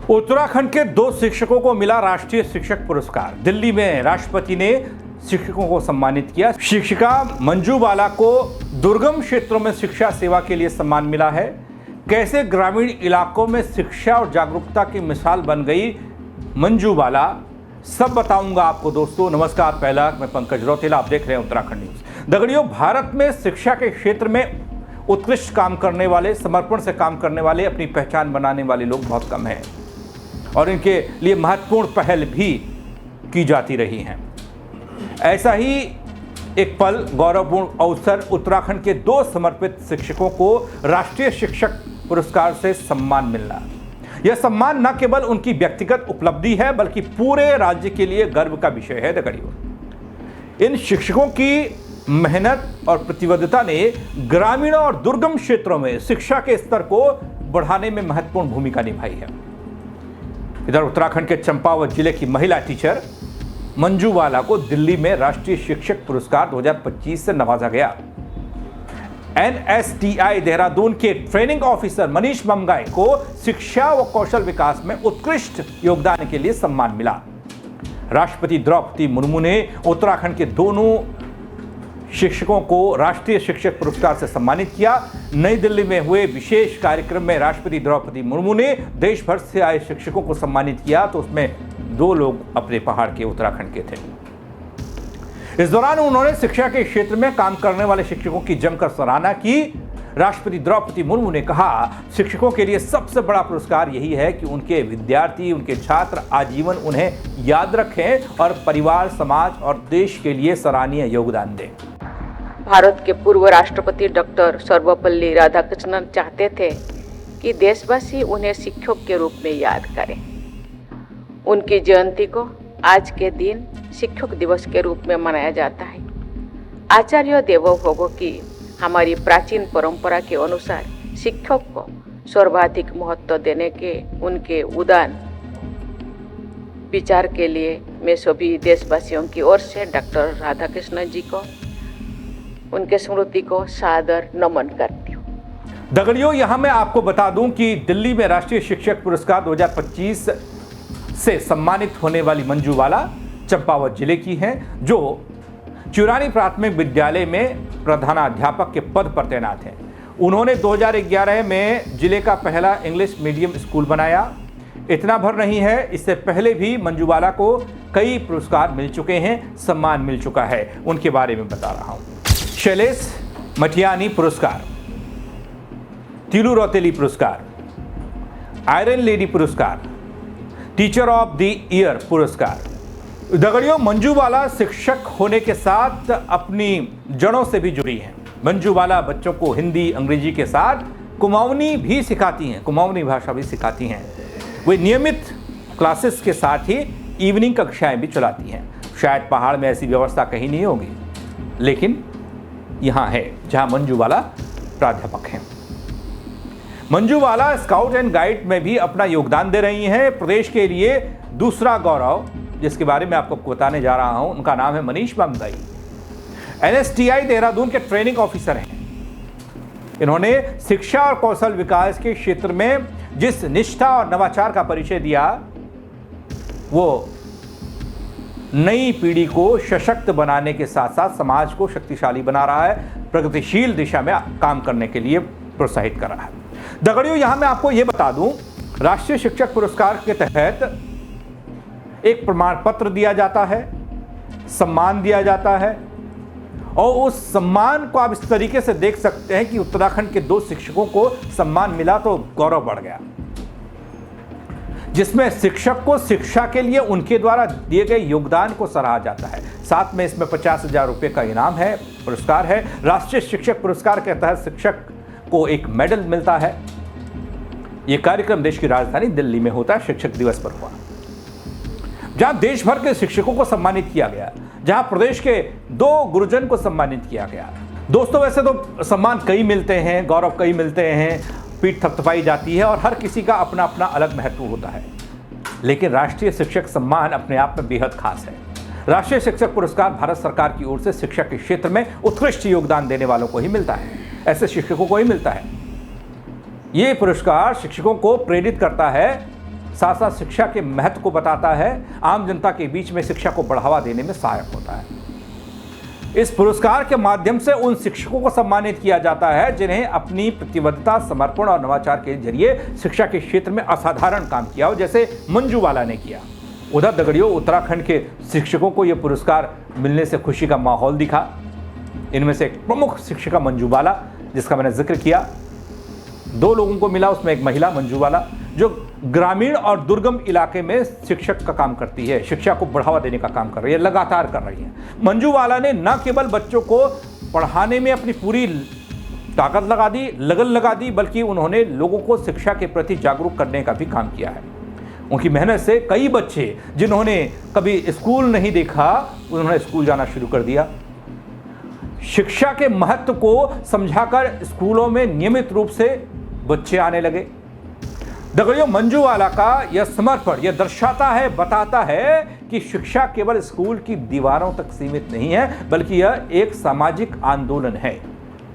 उत्तराखंड के 2 शिक्षकों को मिला राष्ट्रीय शिक्षक पुरस्कार। दिल्ली में राष्ट्रपति ने शिक्षकों को सम्मानित किया। शिक्षिका मंजू बाला को दुर्गम क्षेत्रों में शिक्षा सेवा के लिए सम्मान मिला है। कैसे ग्रामीण इलाकों में शिक्षा और जागरूकता की मिसाल बन गई मंजू बाला, सब बताऊंगा आपको दोस्तों। नमस्कार, पहला मैं पंकज रौतेला, आप देख रहे हैं उत्तराखंड न्यूज। दगड़ियों, भारत में शिक्षा के क्षेत्र में उत्कृष्ट काम करने वाले, समर्पण से काम करने वाले, अपनी पहचान बनाने वाले लोग बहुत कम हैं और इनके लिए महत्वपूर्ण पहल भी की जाती रही हैं। ऐसा ही एक पल, गौरवपूर्ण अवसर, उत्तराखंड के 2 समर्पित शिक्षकों को राष्ट्रीय शिक्षक पुरस्कार से सम्मान मिलना। यह सम्मान न केवल उनकी व्यक्तिगत उपलब्धि है बल्कि पूरे राज्य के लिए गर्व का विषय है। दगड़ियों, इन शिक्षकों की मेहनत और प्रतिबद्धता ने ग्रामीण और दुर्गम क्षेत्रों में शिक्षा के स्तर को बढ़ाने में महत्वपूर्ण भूमिका निभाई है। इधर उत्तराखंड के चंपावत जिले की महिला टीचर मंजू बाला को दिल्ली में राष्ट्रीय शिक्षक पुरस्कार 2025 से नवाजा गया। NSTI देहरादून के ट्रेनिंग ऑफिसर मनीष ममगाई को शिक्षा व कौशल विकास में उत्कृष्ट योगदान के लिए सम्मान मिला। राष्ट्रपति द्रौपदी मुर्मू ने उत्तराखंड के दोनों शिक्षकों को राष्ट्रीय शिक्षक पुरस्कार से सम्मानित किया। नई दिल्ली में हुए विशेष कार्यक्रम में राष्ट्रपति द्रौपदी मुर्मू ने देश भर से आए शिक्षकों को सम्मानित किया, तो उसमें 2 लोग अपने पहाड़ के, उत्तराखंड के थे। इस दौरान उन्होंने शिक्षा के क्षेत्र में काम करने वाले शिक्षकों की जमकर सराहना की। राष्ट्रपति द्रौपदी मुर्मू ने कहा, शिक्षकों के लिए सबसे बड़ा पुरस्कार यही है कि उनके विद्यार्थी, उनके छात्र आजीवन उन्हें याद रखें और परिवार, समाज और देश के लिए सराहनीय योगदान दें। भारत के पूर्व राष्ट्रपति डॉक्टर सर्वपल्ली राधाकृष्णन चाहते थे कि देशवासी उन्हें शिक्षक के रूप में याद करें। उनकी जयंती को आज के दिन शिक्षक दिवस के रूप में मनाया जाता है। आचार्य देवो भवो की हमारी प्राचीन परंपरा के अनुसार शिक्षक को सर्वाधिक महत्व देने के उनके उदार विचार के लिए मैं सभी देशवासियों की ओर से डॉक्टर राधाकृष्णन जी को, उनके स्मृति को सादर नमन करती हूँ। दगड़ियों, यहाँ मैं आपको बता दूं कि दिल्ली में राष्ट्रीय शिक्षक पुरस्कार 2025 से सम्मानित होने वाली मंजू बाला चंपावत जिले की हैं, जो चुरानी प्राथमिक विद्यालय में प्रधानाध्यापक के पद पर तैनात हैं। उन्होंने 2011 में जिले का पहला इंग्लिश मीडियम स्कूल बनाया। इतना भर नहीं है, इससे पहले भी मंजू बाला को कई पुरस्कार मिल चुके हैं, सम्मान मिल चुका है। उनके बारे में बता रहा हूँ। शैलेश मठियानी पुरस्कार, तिलू रौतेली पुरस्कार, आयरन लेडी पुरस्कार, टीचर ऑफ द ईयर पुरस्कार। दगड़ियों, मंजू बाला शिक्षक होने के साथ अपनी जड़ों से भी जुड़ी हैं। मंजू बाला बच्चों को हिंदी, अंग्रेजी के साथ कुमाऊनी भी सिखाती हैं, कुमाऊनी भाषा भी सिखाती हैं। वे नियमित क्लासेस के साथ ही इवनिंग कक्षाएं भी चलाती हैं। शायद पहाड़ में ऐसी व्यवस्था कहीं नहीं होगी, लेकिन यहाँ है जहाँ मंजू बाला प्राध्यापक हैं। मंजू बाला स्काउट एंड गाइड में भी अपना योगदान दे रही हैं। प्रदेश के लिए दूसरा गौरव, जिसके बारे में आपको बताने जा रहा हूं, उनका नाम है मनीष ममगाई। NSTI देहरादून के ट्रेनिंग ऑफिसर हैं। इन्होंने शिक्षा और कौशल विकास के क्षेत्र में जिस निष्ठा और नवाचार का परिचय दिया, वो नई पीढ़ी को सशक्त बनाने के साथ साथ समाज को शक्तिशाली बना रहा है, प्रगतिशील दिशा में काम करने के लिए प्रोत्साहित कर रहा है। दगड़ियों, यहां मैं आपको यह बता दूं, राष्ट्रीय शिक्षक पुरस्कार के तहत एक प्रमाण पत्र दिया जाता है, सम्मान दिया जाता है, और उस सम्मान को आप इस तरीके से देख सकते हैं कि उत्तराखंड के 2 शिक्षकों को सम्मान मिला तो गौरव बढ़ गया, जिसमें शिक्षक को शिक्षा के लिए उनके द्वारा दिए गए योगदान को सराहा जाता है। साथ में इसमें 50,000 रुपये का इनाम है, पुरस्कार है। राष्ट्रीय शिक्षक पुरस्कार के तहत शिक्षक को एक मेडल मिलता है। यह कार्यक्रम देश की राजधानी दिल्ली में होता है, शिक्षक दिवस पर हुआ, जहां देश भर के शिक्षकों को सम्मानित किया गया, जहां प्रदेश के 2 गुरुजन को सम्मानित किया गया। दोस्तों, वैसे तो सम्मान कई मिलते हैं, गौरव कई मिलते हैं, पीठ थपथपाई जाती है और हर किसी का अपना अपना अलग महत्व होता है, लेकिन राष्ट्रीय शिक्षक सम्मान अपने आप में बेहद खास है। राष्ट्रीय शिक्षक पुरस्कार भारत सरकार की ओर से शिक्षा के क्षेत्र में उत्कृष्ट योगदान देने वालों को ही मिलता है, ऐसे शिक्षकों को ही मिलता है। ये पुरस्कार शिक्षकों को प्रेरित करता है साथ साथ शिक्षा के महत्व को बताता है, आम जनता के बीच में शिक्षा को बढ़ावा देने में सहायक होता है। इस पुरस्कार के माध्यम से उन शिक्षकों को सम्मानित किया जाता है जिन्हें अपनी प्रतिबद्धता, समर्पण और नवाचार के जरिए शिक्षा के क्षेत्र में असाधारण काम किया हो, जैसे मंजूवाला ने किया। उधर दगड़ियों, उत्तराखंड के शिक्षकों को यह पुरस्कार मिलने से खुशी का माहौल दिखा। इनमें से एक प्रमुख शिक्षिका मंजूवाला, जिसका मैंने जिक्र किया, 2 लोगों को मिला, उसमें एक महिला मंजूवाला जो ग्रामीण और दुर्गम इलाके में शिक्षक का काम करती है, शिक्षा को बढ़ावा देने का काम कर रही है, लगातार कर रही है। मंजूवाला ने न केवल बच्चों को पढ़ाने में अपनी पूरी ताकत लगा दी, लगन लगा दी, बल्कि उन्होंने लोगों को शिक्षा के प्रति जागरूक करने का भी काम किया है। उनकी मेहनत से कई बच्चे जिन्होंने कभी स्कूल नहीं देखा, उन्होंने स्कूल जाना शुरू कर दिया। शिक्षा के महत्व को समझाकर स्कूलों में नियमित रूप से बच्चे आने लगे। दगड़ियों, मंजूवाला का यह समर्पण यह दर्शाता है, बताता है कि शिक्षा केवल स्कूल की दीवारों तक सीमित नहीं है, बल्कि यह एक सामाजिक आंदोलन है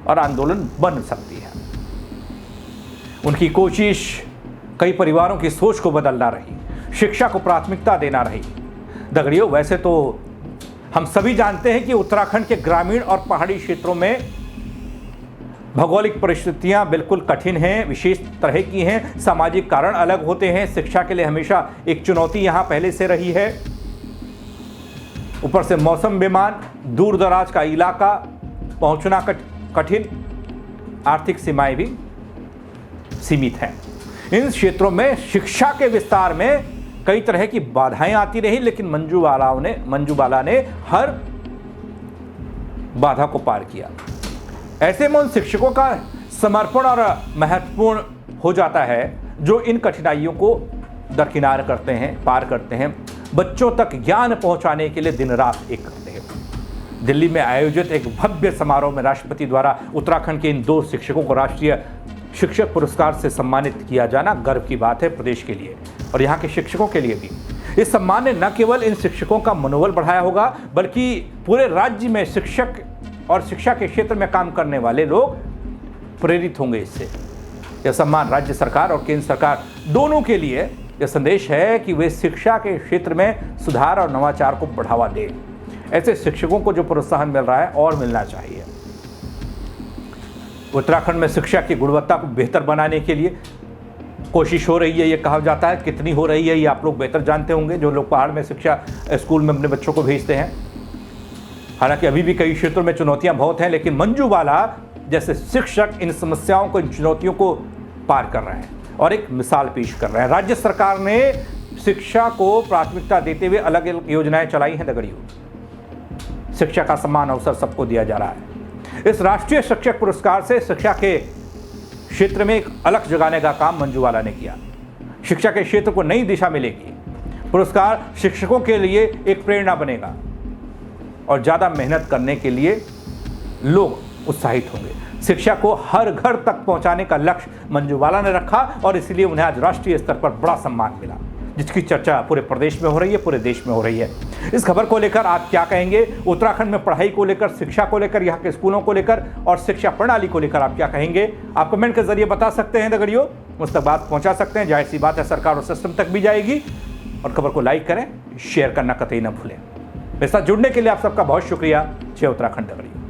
और आंदोलन बन सकती है। उनकी कोशिश कई परिवारों की सोच को बदलना रही, शिक्षा को प्राथमिकता देना रही। दगड़ियों, वैसे तो हम सभी जानते हैं कि उत्तराखंड के ग्रामीण और पहाड़ी क्षेत्रों में भौगोलिक परिस्थितियां बिल्कुल कठिन हैं, विशेष तरह की हैं, सामाजिक कारण अलग होते हैं। शिक्षा के लिए हमेशा एक चुनौती यहां पहले से रही है। ऊपर से मौसम बेमान, दूर दराज का इलाका, पहुंचना कठिन, आर्थिक सीमाएं भी सीमित हैं। इन क्षेत्रों में शिक्षा के विस्तार में कई तरह की बाधाएं आती रही, लेकिन मंजूवाला ने हर बाधा को पार किया। ऐसे में उन शिक्षकों का समर्पण और महत्वपूर्ण हो जाता है जो इन कठिनाइयों को दरकिनार करते हैं, पार करते हैं, बच्चों तक ज्ञान पहुंचाने के लिए दिन रात एक करते हैं। दिल्ली में आयोजित एक भव्य समारोह में राष्ट्रपति द्वारा उत्तराखंड के इन 2 शिक्षकों को राष्ट्रीय शिक्षक पुरस्कार से सम्मानित किया जाना गर्व की बात है प्रदेश के लिए और यहाँ के शिक्षकों के लिए भी। इस सम्मान ने न केवल इन शिक्षकों का मनोबल बढ़ाया होगा, बल्कि पूरे राज्य में शिक्षक और शिक्षा के क्षेत्र में काम करने वाले लोग प्रेरित होंगे इससे। यह सम्मान राज्य सरकार और केंद्र सरकार दोनों के लिए यह संदेश है कि वे शिक्षा के क्षेत्र में सुधार और नवाचार को बढ़ावा दें। ऐसे शिक्षकों को जो प्रोत्साहन मिल रहा है और मिलना चाहिए। उत्तराखंड में शिक्षा की गुणवत्ता को बेहतर बनाने के लिए कोशिश हो रही है, ये कहा जाता है। कितनी हो रही है ये आप लोग बेहतर जानते होंगे, जो लोग पहाड़ में शिक्षा स्कूल में अपने बच्चों को भेजते हैं। हालांकि अभी भी कई क्षेत्रों में चुनौतियां बहुत हैं, लेकिन मंजूवाला जैसे शिक्षक इन समस्याओं को, इन चुनौतियों को पार कर रहे हैं और एक मिसाल पेश कर रहे हैं। राज्य सरकार ने शिक्षा को प्राथमिकता देते हुए अलग अलग योजनाएं चलाई हैं। दगड़ियों, शिक्षा का समान अवसर सबको दिया जा रहा है। इस राष्ट्रीय शिक्षक पुरस्कार से शिक्षा के क्षेत्र में एक अलग जगाने का काम मंजूवाला ने किया। शिक्षा के क्षेत्र को नई दिशा मिलेगी। पुरस्कार शिक्षकों के लिए एक प्रेरणा बनेगा और ज़्यादा मेहनत करने के लिए लोग उत्साहित होंगे। शिक्षा को हर घर तक पहुंचाने का लक्ष्य मंजूवाला ने रखा और इसलिए उन्हें आज राष्ट्रीय स्तर पर बड़ा सम्मान मिला, जिसकी चर्चा पूरे प्रदेश में हो रही है, पूरे देश में हो रही है। इस खबर को लेकर आप क्या कहेंगे? उत्तराखंड में पढ़ाई को लेकर, शिक्षा को लेकर, यहाँ के स्कूलों को लेकर और शिक्षा प्रणाली को लेकर आप क्या कहेंगे? आप कमेंट के जरिए बता सकते हैं दगड़ियों, मुझ तक बात पहुँचा सकते हैं। जाहिर सी बात है, सरकार और सिस्टम तक भी जाएगी। और खबर को लाइक करें, शेयर करना कतई न भूलें। मेरे साथ जुड़ने के लिए आप सबका बहुत शुक्रिया। जय उत्तराखंड दगड़ियों।